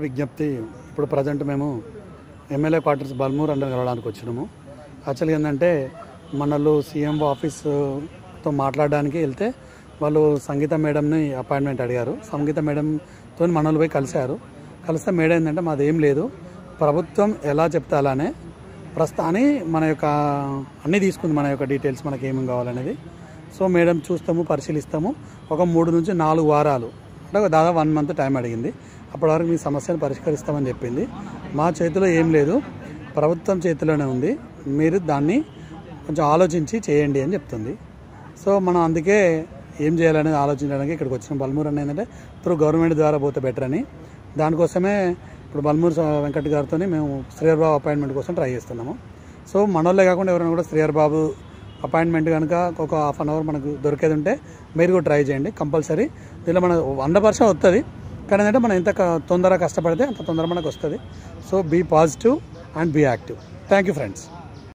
విజ్ఞప్తి ఇప్పుడు ప్రజెంట్ మేము ఎమ్మెల్యే క్వార్టర్స్ బల్మూర్ అండర్ కలవడానికి వచ్చినాము. యాక్చువల్గా ఏంటంటే మనలు సీఎం ఆఫీస్తో మాట్లాడడానికి వెళ్తే వాళ్ళు సంగీత మేడంని అపాయింట్మెంట్ అడిగారు. సంగీత మేడంతో మనలు పోయి కలిస్తే మేడం ఏంటంటే మాది ఏం లేదు, ప్రభుత్వం ఎలా చెప్తే అలానే ప్రస్తుతాన్ని మన యొక్క అన్నీ తీసుకుంది, మన యొక్క డీటెయిల్స్ మనకి ఏమేమి కావాలనేది. సో మేడం చూస్తాము, పరిశీలిస్తాము. ఒక 3 నుంచి 4 వారాలు అంటే దాదాపు 1 మంత్ టైం అడిగింది. అప్పటి వరకు మీ సమస్యను పరిష్కరిస్తామని చెప్పింది. మా చేతిలో ఏం లేదు, ప్రభుత్వం చేతిలోనే ఉంది, మీరు దాన్ని కొంచెం ఆలోచించి చేయండి అని చెప్తుంది. సో మనం అందుకే ఏం చేయాలనేది ఆలోచించడానికి ఇక్కడికి వచ్చిన బల్మూర్ అని ఏంటంటే త్రూ గవర్నమెంట్ ద్వారా పోతే బెటర్ అని, దానికోసమే ఇప్పుడు బల్మూర్ వెంకట్ గారితో మేము శ్రీహర్ బాబు అపాయింట్మెంట్ కోసం ట్రై చేస్తున్నాము. సో మనోళ్ళే కాకుండా ఎవరైనా కూడా శ్రీహర్ బాబు అపాయింట్మెంట్ కనుక ఒక 1/2 అవర్ మనకు దొరికేది ఉంటే మీరు కూడా ట్రై చేయండి. కంపల్సరీ దీనిలో మన 100% వస్తుంది, కానీ ఏంటంటే మనం ఎంత తొందరగా కష్టపడితే అంత తొందరగా మనకు వస్తుంది. So be positive and be active. Thank you friends.